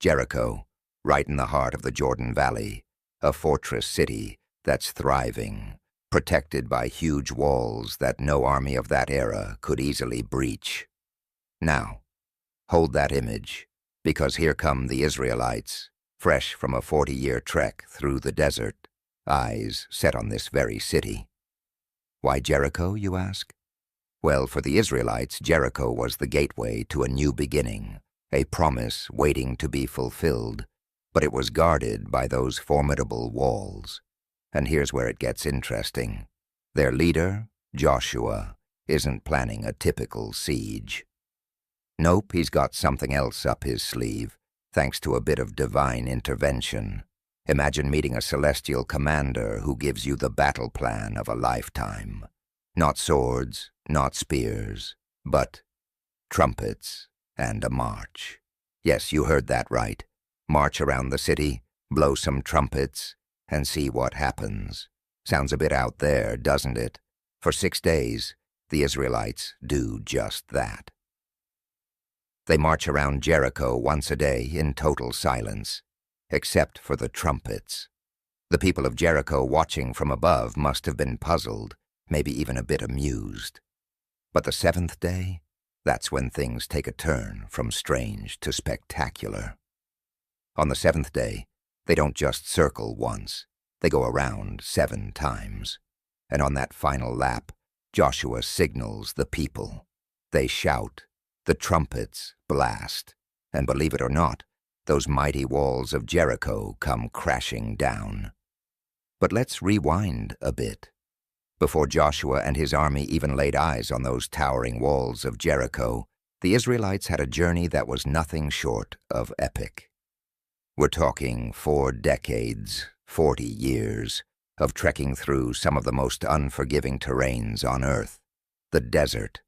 Jericho, right in the heart of the Jordan Valley, a fortress city that's thriving, protected by huge walls that no army of that era could easily breach. Now, hold that image, because here come the Israelites, fresh from a 40-year trek through the desert, eyes set on this very city. Why Jericho, you ask? Well, for the Israelites, Jericho was the gateway to a new beginning, a promise waiting to be fulfilled, but it was guarded by those formidable walls. And here's where it gets interesting. Their leader, Joshua, isn't planning a typical siege. Nope, he's got something else up his sleeve, thanks to a bit of divine intervention. Imagine meeting a celestial commander who gives you the battle plan of a lifetime. Not swords, not spears, but trumpets and a march. Yes, you heard that right. March around the city, blow some trumpets, and see what happens. Sounds a bit out there, doesn't it? For 6 days, the Israelites do just that. They march around Jericho once a day in total silence, except for the trumpets. The people of Jericho watching from above must have been puzzled, maybe even a bit amused. But the 7th day, that's when things take a turn from strange to spectacular. On the 7th day, they don't just circle once, they go around 7 times. And on that final lap, Joshua signals the people. They shout, the trumpets blast, and believe it or not, those mighty walls of Jericho come crashing down. But let's rewind a bit. Before Joshua and his army even laid eyes on those towering walls of Jericho, the Israelites had a journey that was nothing short of epic. We're talking 4 decades, 40 years, of trekking through some of the most unforgiving terrains on earth, the desert.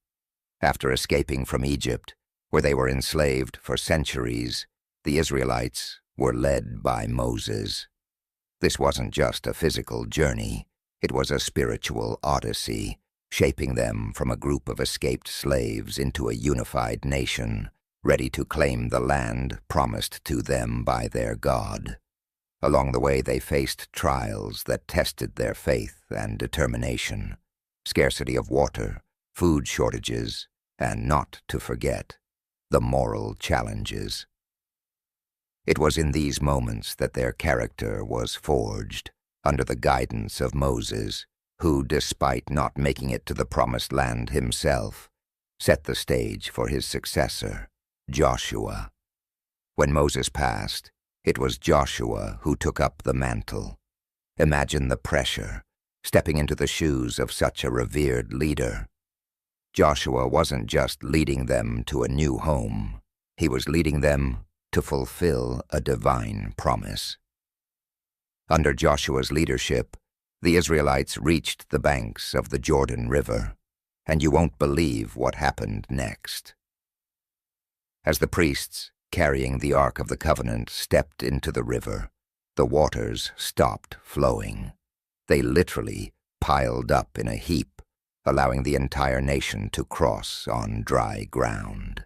After escaping from Egypt, where they were enslaved for centuries, the Israelites were led by Moses. This wasn't just a physical journey, it was a spiritual odyssey, shaping them from a group of escaped slaves into a unified nation, ready to claim the land promised to them by their God. Along the way, they faced trials that tested their faith and determination, scarcity of water, food shortages, and not to forget, the moral challenges. It was in these moments that their character was forged, under the guidance of Moses, who, despite not making it to the promised land himself, set the stage for his successor, Joshua. When Moses passed, it was Joshua who took up the mantle. Imagine the pressure, stepping into the shoes of such a revered leader. Joshua wasn't just leading them to a new home, he was leading them to fulfill a divine promise. Under Joshua's leadership, the Israelites reached the banks of the Jordan River, and you won't believe what happened next. As the priests, carrying the Ark of the Covenant, stepped into the river, the waters stopped flowing. They literally piled up in a heap, allowing the entire nation to cross on dry ground.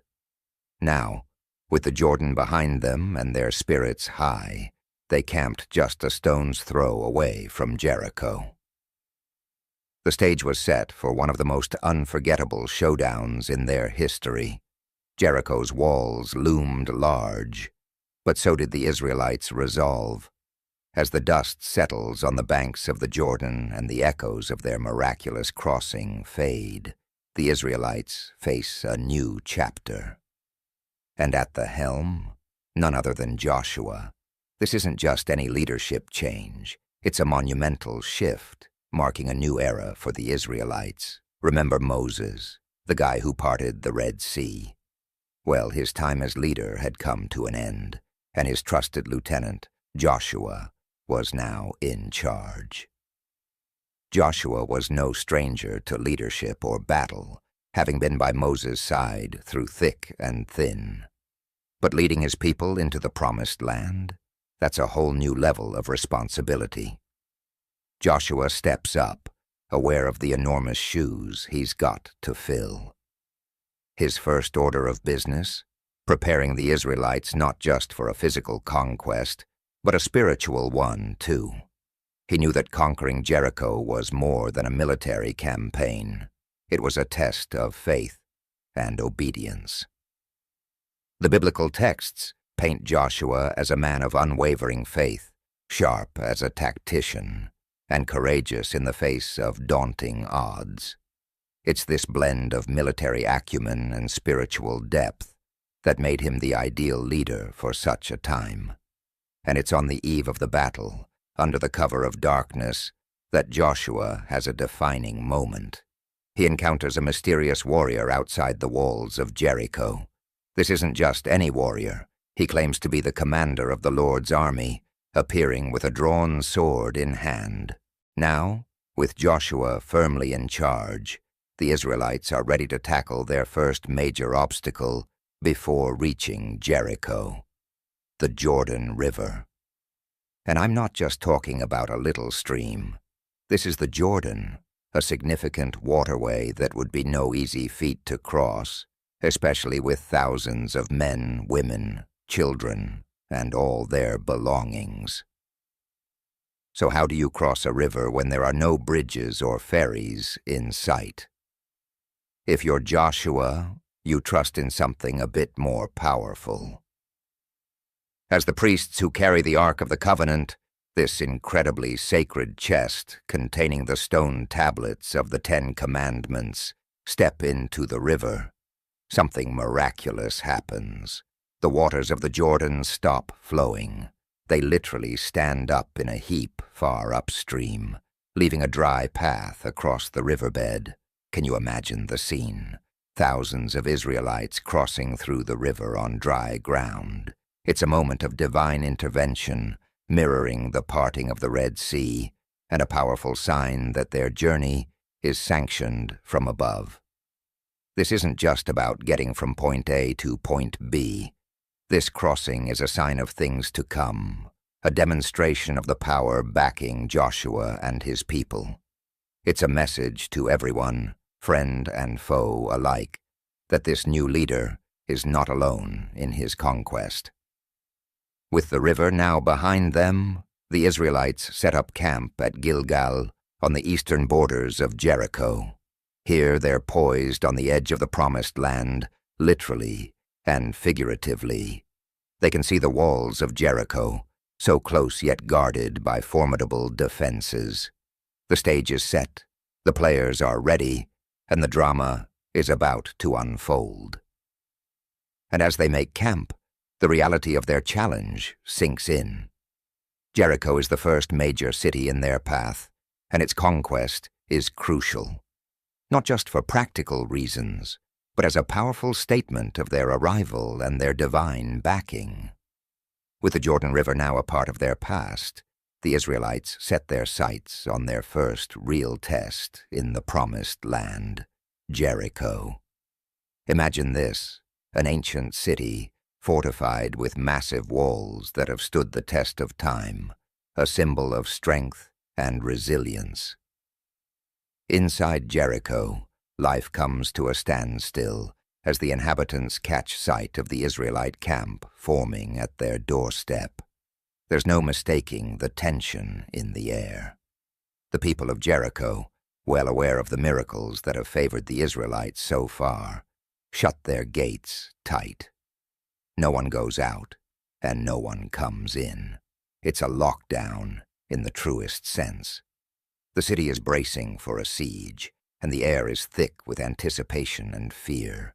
Now, with the Jordan behind them and their spirits high, they camped just a stone's throw away from Jericho. The stage was set for one of the most unforgettable showdowns in their history. Jericho's walls loomed large, but so did the Israelites' resolve. As the dust settles on the banks of the Jordan and the echoes of their miraculous crossing fade, the Israelites face a new chapter. And at the helm, none other than Joshua. This isn't just any leadership change. It's a monumental shift, marking a new era for the Israelites. Remember Moses, the guy who parted the Red Sea? Well, his time as leader had come to an end, and his trusted lieutenant, Joshua, was now in charge. Joshua was no stranger to leadership or battle, having been by Moses' side through thick and thin. But leading his people into the promised land, that's a whole new level of responsibility. Joshua steps up, aware of the enormous shoes he's got to fill. His first order of business? preparing the Israelites not just for a physical conquest, but a spiritual one too. He knew that conquering Jericho was more than a military campaign. It was a test of faith and obedience. The biblical texts paint Joshua as a man of unwavering faith, sharp as a tactician, and courageous in the face of daunting odds. It's this blend of military acumen and spiritual depth that made him the ideal leader for such a time. And it's on the eve of the battle, under the cover of darkness, that Joshua has a defining moment. He encounters a mysterious warrior outside the walls of Jericho. This isn't just any warrior. He claims to be the commander of the Lord's army, appearing with a drawn sword in hand. Now, with Joshua firmly in charge, the Israelites are ready to tackle their first major obstacle before reaching Jericho, the Jordan River. And I'm not just talking about a little stream. This is the Jordan, a significant waterway that would be no easy feat to cross, especially with thousands of men, women, children, and all their belongings. So how do you cross a river when there are no bridges or ferries in sight? If you're Joshua, you trust in something a bit more powerful. As the priests who carry the Ark of the Covenant, this incredibly sacred chest containing the stone tablets of the 10 Commandments, step into the river, something miraculous happens. The waters of the Jordan stop flowing. They literally stand up in a heap far upstream, leaving a dry path across the riverbed. Can you imagine the scene? Thousands of Israelites crossing through the river on dry ground. It's a moment of divine intervention, mirroring the parting of the Red Sea, and a powerful sign that their journey is sanctioned from above. This isn't just about getting from point A to point B. This crossing is a sign of things to come, a demonstration of the power backing Joshua and his people. It's a message to everyone, friend and foe alike, that this new leader is not alone in his conquest. With the river now behind them, the Israelites set up camp at Gilgal on the eastern borders of Jericho. Here they're poised on the edge of the promised land, literally and figuratively. They can see the walls of Jericho, so close yet guarded by formidable defenses. The stage is set, the players are ready, and the drama is about to unfold. And as they make camp, the reality of their challenge sinks in. Jericho is the first major city in their path, and its conquest is crucial. Not just for practical reasons, but as a powerful statement of their arrival and their divine backing. With the Jordan River now a part of their past, the Israelites set their sights on their first real test in the promised land, Jericho. Imagine this, an ancient city fortified with massive walls that have stood the test of time, a symbol of strength and resilience. Inside Jericho, life comes to a standstill as the inhabitants catch sight of the Israelite camp forming at their doorstep. There's no mistaking the tension in the air. The people of Jericho, well aware of the miracles that have favored the Israelites so far, shut their gates tight. No one goes out, and no one comes in. It's a lockdown in the truest sense. The city is bracing for a siege, and the air is thick with anticipation and fear.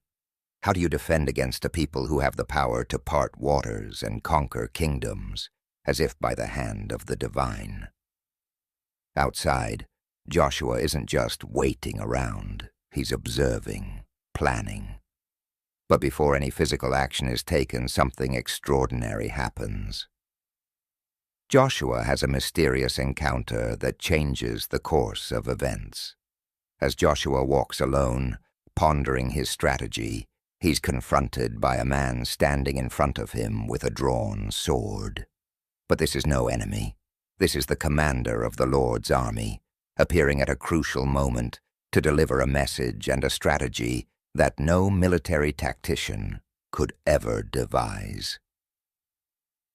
How do you defend against a people who have the power to part waters and conquer kingdoms, as if by the hand of the divine? Outside, Joshua isn't just waiting around. He's observing, planning. But before any physical action is taken, something extraordinary happens. Joshua has a mysterious encounter that changes the course of events. As Joshua walks alone, pondering his strategy, he's confronted by a man standing in front of him with a drawn sword. But this is no enemy. This is the commander of the Lord's army, appearing at a crucial moment to deliver a message and a strategy that no military tactician could ever devise.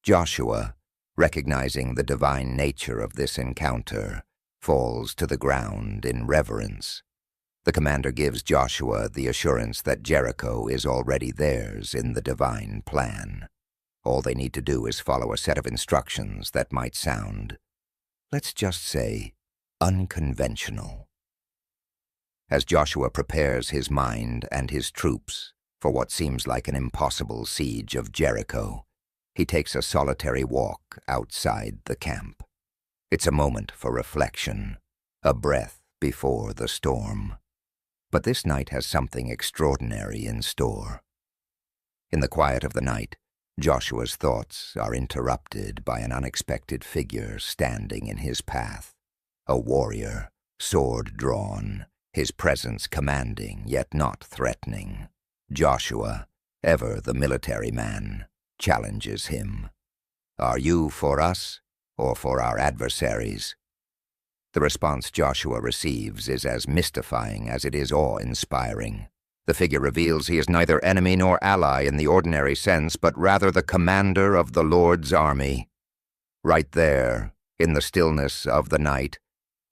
Joshua, recognizing the divine nature of this encounter, falls to the ground in reverence. The commander gives Joshua the assurance that Jericho is already theirs in the divine plan. All they need to do is follow a set of instructions that might sound, let's just say, unconventional. As Joshua prepares his mind and his troops for what seems like an impossible siege of Jericho, he takes a solitary walk outside the camp. It's a moment for reflection, a breath before the storm. But this night has something extraordinary in store. In the quiet of the night, Joshua's thoughts are interrupted by an unexpected figure standing in his path. A warrior, sword drawn, his presence commanding yet not threatening. Joshua, ever the military man, challenges him. Are you for us or for our adversaries? The response Joshua receives is as mystifying as it is awe-inspiring. The figure reveals he is neither enemy nor ally in the ordinary sense, but rather the commander of the Lord's army. Right there, in the stillness of the night,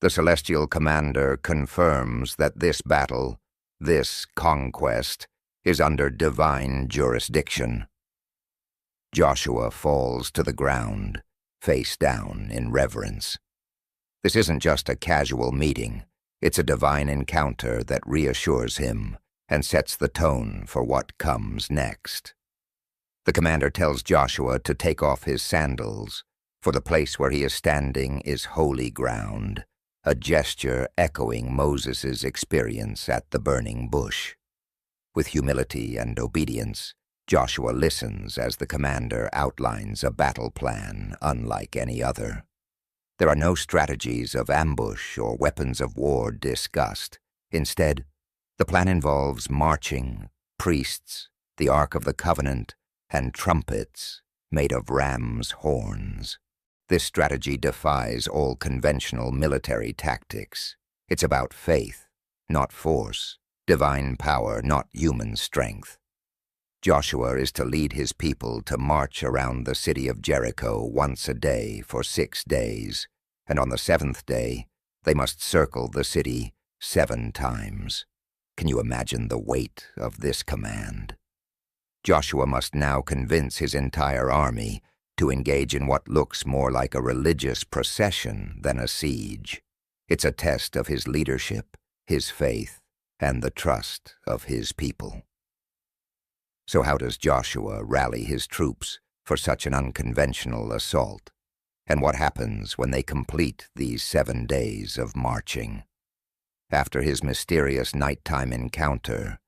the celestial commander confirms that this battle, this conquest, is under divine jurisdiction. Joshua falls to the ground, face down in reverence. This isn't just a casual meeting, it's a divine encounter that reassures him and sets the tone for what comes next. The commander tells Joshua to take off his sandals, for the place where he is standing is holy ground, a gesture echoing Moses' experience at the burning bush. With humility and obedience, Joshua listens as the commander outlines a battle plan unlike any other. There are no strategies of ambush or weapons of war discussed. Instead, the plan involves marching, priests, the Ark of the Covenant, and trumpets made of ram's horns. This strategy defies all conventional military tactics. It's about faith, not force, divine power, not human strength. Joshua is to lead his people to march around the city of Jericho once a day for 6 days, and on the 7th day, they must circle the city 7 times. Can you imagine the weight of this command? Joshua must now convince his entire army to engage in what looks more like a religious procession than a siege. It's a test of his leadership, his faith, and the trust of his people. So how does Joshua rally his troops for such an unconventional assault? And what happens when they complete these 7 days of marching? After his mysterious nighttime encounter,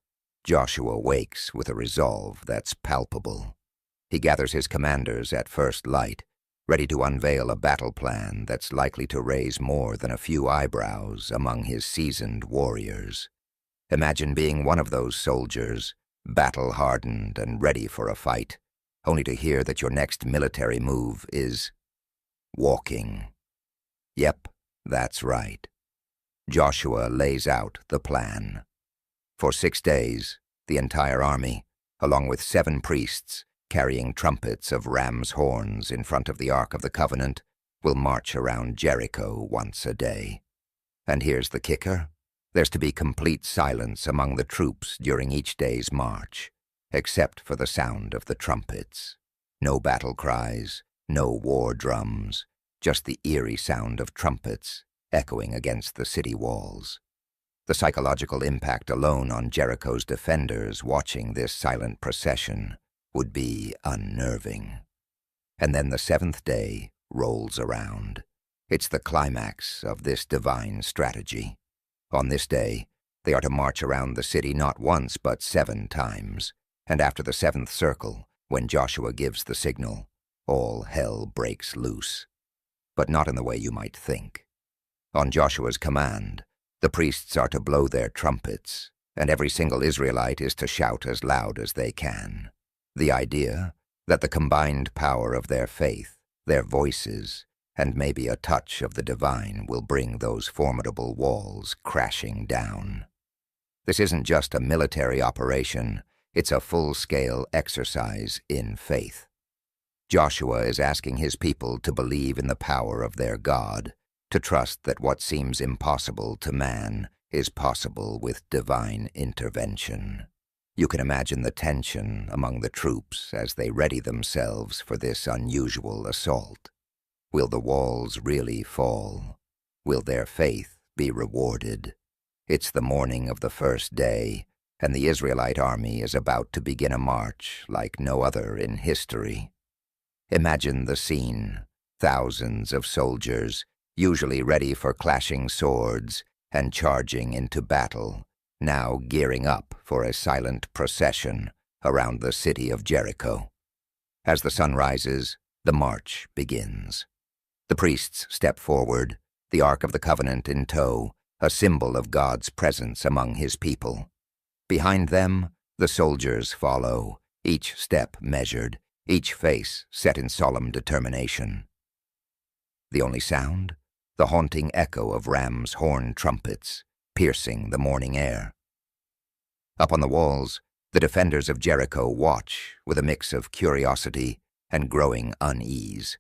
Joshua wakes with a resolve that's palpable. He gathers his commanders at first light, ready to unveil a battle plan that's likely to raise more than a few eyebrows among his seasoned warriors. Imagine being one of those soldiers, battle-hardened and ready for a fight, only to hear that your next military move is walking. Yep, that's right. Joshua lays out the plan. For 6 days, the entire army, along with 7 priests carrying trumpets of ram's horns in front of the Ark of the Covenant, will march around Jericho once a day. And here's the kicker. There's to be complete silence among the troops during each day's march, except for the sound of the trumpets. No battle cries, no war drums, just the eerie sound of trumpets echoing against the city walls. The psychological impact alone on Jericho's defenders watching this silent procession would be unnerving. And then the 7th day rolls around. It's the climax of this divine strategy. On this day, they are to march around the city not once but 7 times, and after the 7th circle, when Joshua gives the signal, all hell breaks loose. But not in the way you might think. On Joshua's command, the priests are to blow their trumpets, and every single Israelite is to shout as loud as they can. The idea that the combined power of their faith, their voices, and maybe a touch of the divine will bring those formidable walls crashing down. This isn't just a military operation, It's a full-scale exercise in faith. Joshua is asking his people to believe in the power of their God, to trust that what seems impossible to man is possible with divine intervention. You can imagine the tension among the troops as they ready themselves for this unusual assault. Will the walls really fall? Will their faith be rewarded? It's the morning of the first day, and the Israelite army is about to begin a march like no other in history. Imagine the scene: thousands of soldiers, usually ready for clashing swords and charging into battle, now gearing up for a silent procession around the city of Jericho. As the sun rises, the march begins. The priests step forward, the Ark of the Covenant in tow, a symbol of God's presence among his people. Behind them, the soldiers follow, each step measured, each face set in solemn determination. The only sound? The haunting echo of ram's horn trumpets, piercing the morning air. Up on the walls, the defenders of Jericho watch with a mix of curiosity and growing unease.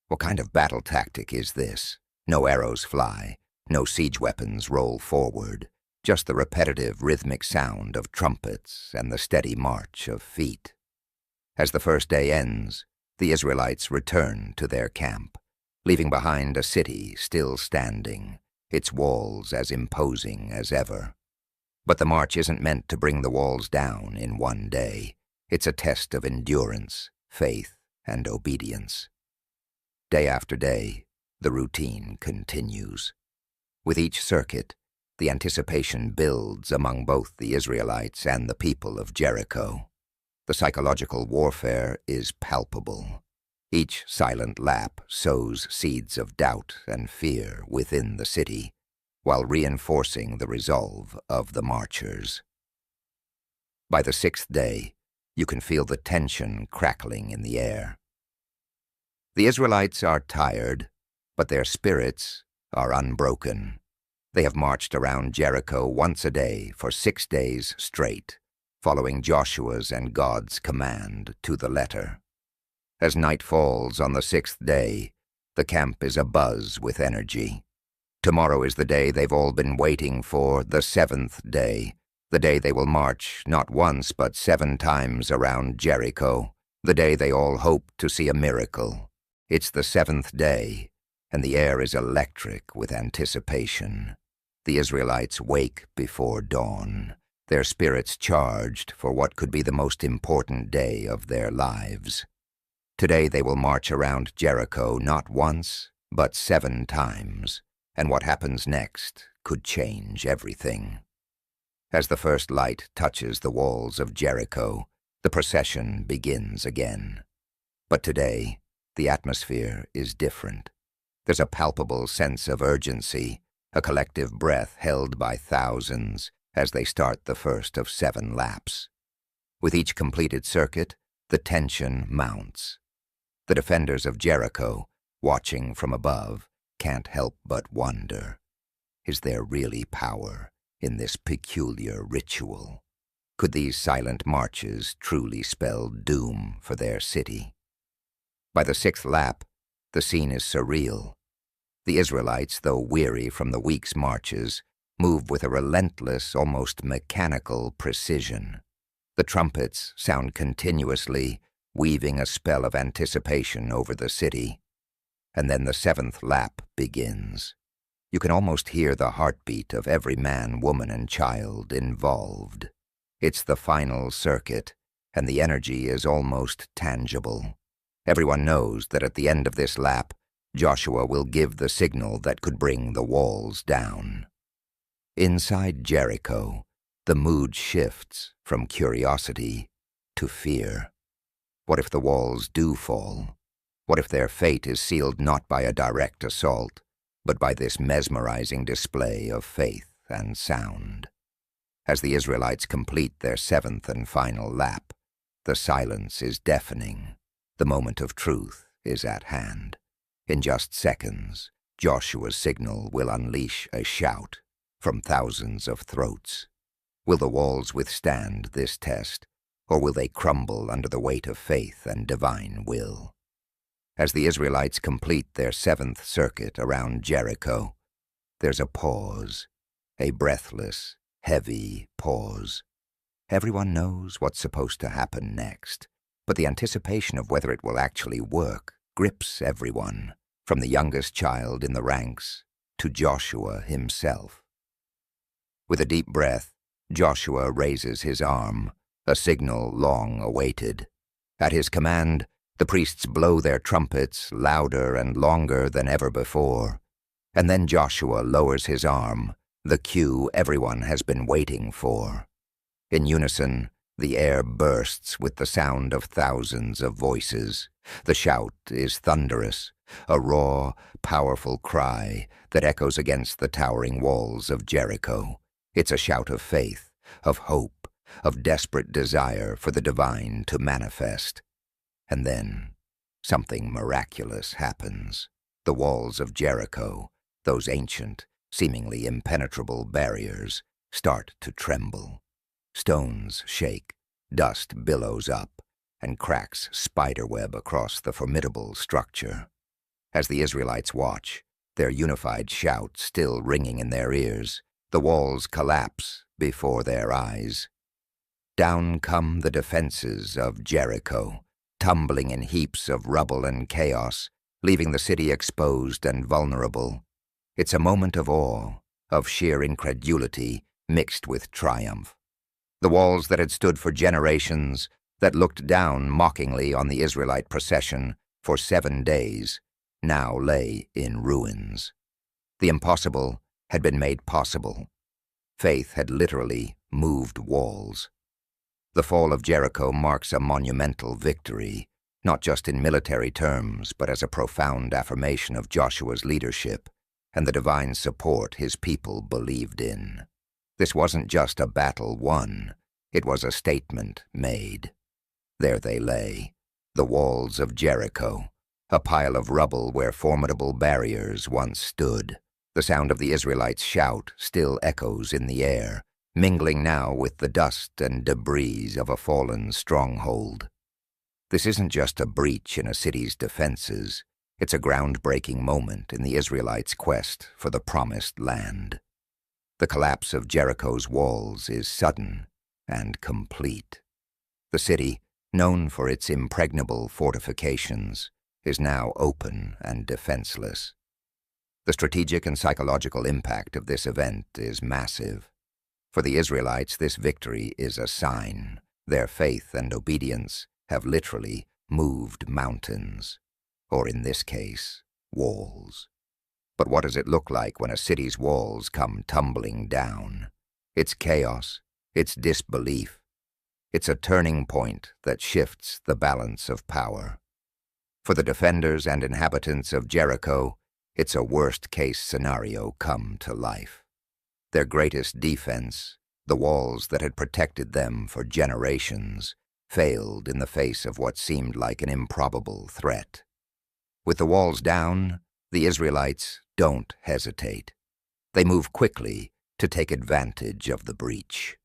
What kind of battle tactic is this? No arrows fly, no siege weapons roll forward, just the repetitive rhythmic sound of trumpets and the steady march of feet. As the first day ends, the Israelites return to their camp, leaving behind a city still standing, its walls as imposing as ever. But the march isn't meant to bring the walls down in one day. It's a test of endurance, faith, and obedience. Day after day, the routine continues. With each circuit, the anticipation builds among both the Israelites and the people of Jericho. The psychological warfare is palpable. Each silent lap sows seeds of doubt and fear within the city, while reinforcing the resolve of the marchers. By the sixth day, you can feel the tension crackling in the air. The Israelites are tired, but their spirits are unbroken. They have marched around Jericho once a day for 6 days straight, following Joshua's and God's command to the letter. As night falls on the 6th day, the camp is abuzz with energy. Tomorrow is the day they've all been waiting for, the 7th day, the day they will march not once but 7 times around Jericho, the day they all hope to see a miracle. It's the 7th day, and the air is electric with anticipation. The Israelites wake before dawn, their spirits charged for what could be the most important day of their lives. Today they will march around Jericho not once, but 7 times, and what happens next could change everything. As the first light touches the walls of Jericho, the procession begins again. But today, the atmosphere is different. There's a palpable sense of urgency, a collective breath held by thousands as they start the first of 7 laps. With each completed circuit, the tension mounts. The defenders of Jericho, watching from above, can't help but wonder, is there really power in this peculiar ritual? Could these silent marches truly spell doom for their city? By the 6th lap, the scene is surreal. The Israelites, though weary from the week's marches, move with a relentless, almost mechanical precision. The trumpets sound continuously, weaving a spell of anticipation over the city. And then the 7th lap begins. You can almost hear the heartbeat of every man, woman, and child involved. It's the final circuit, and the energy is almost tangible. Everyone knows that at the end of this lap, Joshua will give the signal that could bring the walls down. Inside Jericho, the mood shifts from curiosity to fear. What if the walls do fall? What if their fate is sealed not by a direct assault, but by this mesmerizing display of faith and sound? As the Israelites complete their 7th and final lap, the silence is deafening. The moment of truth is at hand. In just seconds, Joshua's signal will unleash a shout from thousands of throats. Will the walls withstand this test, or will they crumble under the weight of faith and divine will? As the Israelites complete their seventh circuit around Jericho, there's a pause, a breathless, heavy pause. Everyone knows what's supposed to happen next, but the anticipation of whether it will actually work grips everyone, from the youngest child in the ranks to Joshua himself. With a deep breath, Joshua raises his arm, a signal long awaited. At his command, the priests blow their trumpets louder and longer than ever before, and then Joshua lowers his arm, the cue everyone has been waiting for. In unison, the air bursts with the sound of thousands of voices. The shout is thunderous, a raw, powerful cry that echoes against the towering walls of Jericho. It's a shout of faith, of hope, of desperate desire for the divine to manifest. And then, something miraculous happens. The walls of Jericho, those ancient, seemingly impenetrable barriers, start to tremble. Stones shake, dust billows up, and cracks spiderweb across the formidable structure. As the Israelites watch, their unified shout still ringing in their ears, the walls collapse before their eyes. Down come the defenses of Jericho, tumbling in heaps of rubble and chaos, leaving the city exposed and vulnerable. It's a moment of awe, of sheer incredulity mixed with triumph. The walls that had stood for generations, that looked down mockingly on the Israelite procession for 7 days, now lay in ruins. The impossible had been made possible. Faith had literally moved walls. The fall of Jericho marks a monumental victory, not just in military terms, but as a profound affirmation of Joshua's leadership and the divine support his people believed in. This wasn't just a battle won, it was a statement made. There they lay, the walls of Jericho, a pile of rubble where formidable barriers once stood. The sound of the Israelites' shout still echoes in the air, mingling now with the dust and debris of a fallen stronghold. This isn't just a breach in a city's defenses, it's a groundbreaking moment in the Israelites' quest for the promised land. The collapse of Jericho's walls is sudden and complete. The city, known for its impregnable fortifications, is now open and defenseless. The strategic and psychological impact of this event is massive. For the Israelites, this victory is a sign. Their faith and obedience have literally moved mountains, or in this case, walls. But what does it look like when a city's walls come tumbling down? It's chaos, it's disbelief. It's a turning point that shifts the balance of power. For the defenders and inhabitants of Jericho, it's a worst-case scenario come to life. Their greatest defense, the walls that had protected them for generations, failed in the face of what seemed like an improbable threat. With the walls down, the Israelites don't hesitate. They move quickly to take advantage of the breach.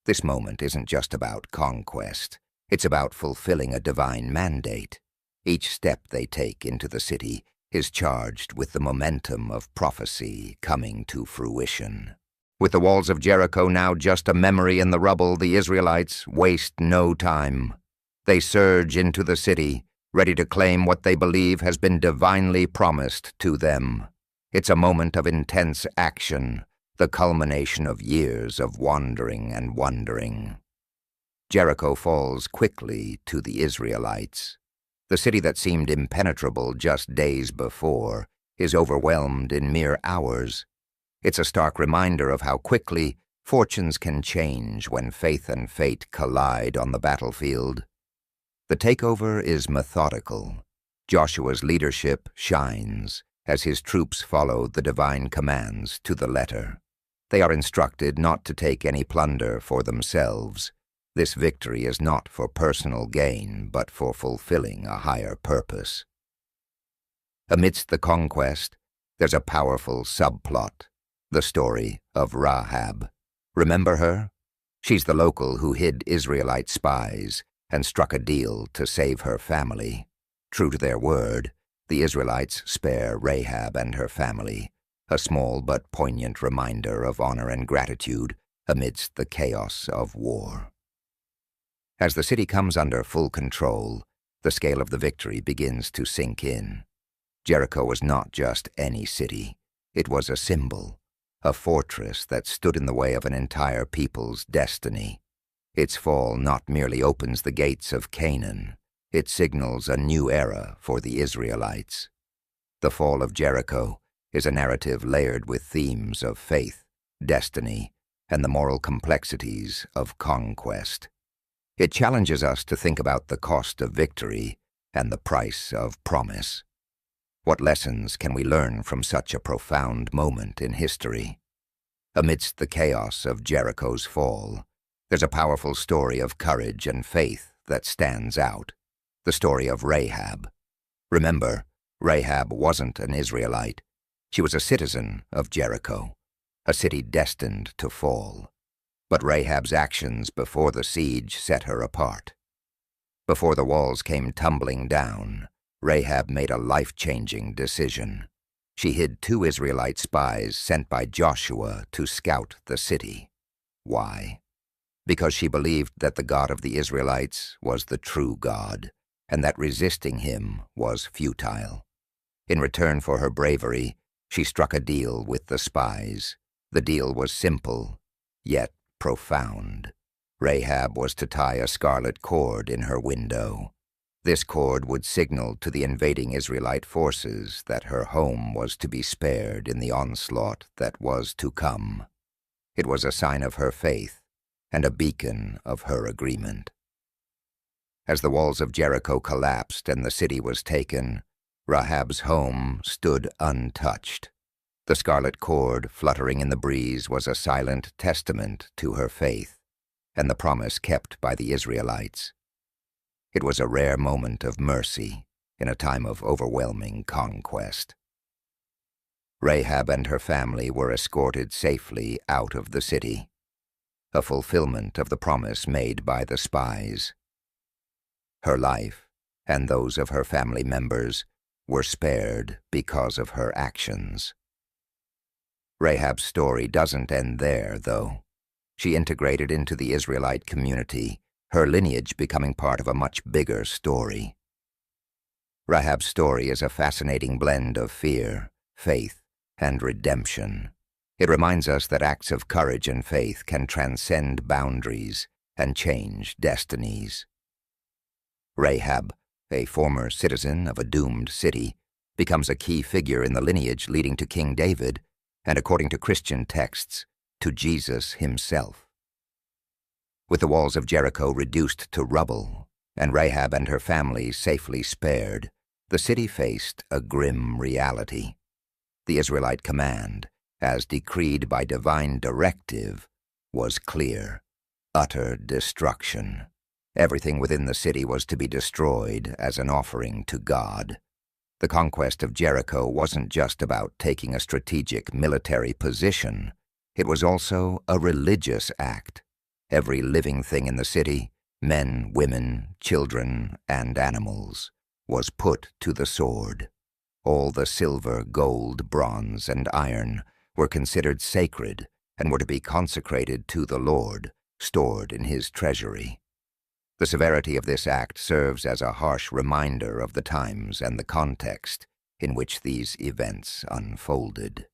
This moment isn't just about conquest. It's about fulfilling a divine mandate. Each step they take into the city is charged with the momentum of prophecy coming to fruition. With the walls of Jericho now just a memory in the rubble, the Israelites waste no time. They surge into the city, ready to claim what they believe has been divinely promised to them. It's a moment of intense action, the culmination of years of wandering and wondering. Jericho falls quickly to the Israelites. The city that seemed impenetrable just days before is overwhelmed in mere hours. It's a stark reminder of how quickly fortunes can change when faith and fate collide on the battlefield. The takeover is methodical. Joshua's leadership shines as his troops follow the divine commands to the letter. They are instructed not to take any plunder for themselves. This victory is not for personal gain, but for fulfilling a higher purpose. Amidst the conquest, there's a powerful subplot, the story of Rahab. Remember her? She's the local who hid Israelite spies and struck a deal to save her family. True to their word, the Israelites spare Rahab and her family, a small but poignant reminder of honor and gratitude amidst the chaos of war. As the city comes under full control, the scale of the victory begins to sink in. Jericho was not just any city. It was a symbol, a fortress that stood in the way of an entire people's destiny. Its fall not merely opens the gates of Canaan, it signals a new era for the Israelites. The fall of Jericho is a narrative layered with themes of faith, destiny, and the moral complexities of conquest. It challenges us to think about the cost of victory and the price of promise. What lessons can we learn from such a profound moment in history? Amidst the chaos of Jericho's fall, there's a powerful story of courage and faith that stands out. The story of Rahab. Remember, Rahab wasn't an Israelite. She was a citizen of Jericho, a city destined to fall. But Rahab's actions before the siege set her apart. Before the walls came tumbling down, Rahab made a life-changing decision. She hid 2 Israelite spies sent by Joshua to scout the city. Why? Because she believed that the God of the Israelites was the true God, and that resisting him was futile. In return for her bravery, she struck a deal with the spies. The deal was simple, yet profound. Rahab was to tie a scarlet cord in her window. This cord would signal to the invading Israelite forces that her home was to be spared in the onslaught that was to come. It was a sign of her faith and a beacon of her agreement. As the walls of Jericho collapsed and the city was taken, Rahab's home stood untouched. The scarlet cord fluttering in the breeze was a silent testament to her faith and the promise kept by the Israelites. It was a rare moment of mercy in a time of overwhelming conquest. Rahab and her family were escorted safely out of the city, a fulfillment of the promise made by the spies. Her life, and those of her family members, were spared because of her actions. Rahab's story doesn't end there, though. She integrated into the Israelite community, her lineage becoming part of a much bigger story. Rahab's story is a fascinating blend of fear, faith, and redemption. It reminds us that acts of courage and faith can transcend boundaries and change destinies. Rahab, a former citizen of a doomed city, becomes a key figure in the lineage leading to King David and, according to Christian texts, to Jesus himself. With the walls of Jericho reduced to rubble and Rahab and her family safely spared, the city faced a grim reality. The Israelite command, as decreed by divine directive, was clear: utter destruction. Everything within the city was to be destroyed as an offering to God. The conquest of Jericho wasn't just about taking a strategic military position. It was also a religious act. Every living thing in the city, men, women, children, and animals, was put to the sword. All the silver, gold, bronze, and iron were considered sacred and were to be consecrated to the Lord, stored in his treasury. The severity of this act serves as a harsh reminder of the times and the context in which these events unfolded.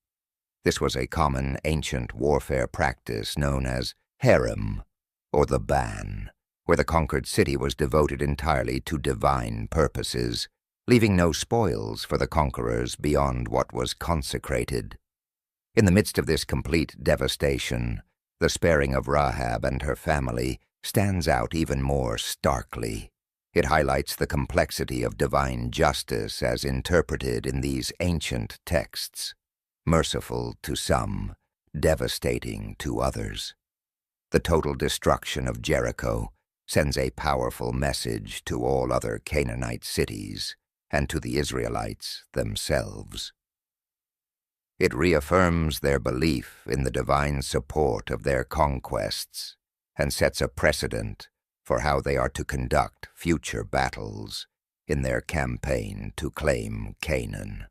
This was a common ancient warfare practice known as harem, or the ban, where the conquered city was devoted entirely to divine purposes, leaving no spoils for the conquerors beyond what was consecrated. In the midst of this complete devastation, the sparing of Rahab and her family stands out even more starkly. It highlights the complexity of divine justice as interpreted in these ancient texts, merciful to some, devastating to others. The total destruction of Jericho sends a powerful message to all other Canaanite cities and to the Israelites themselves. It reaffirms their belief in the divine support of their conquests and sets a precedent for how they are to conduct future battles in their campaign to claim Canaan.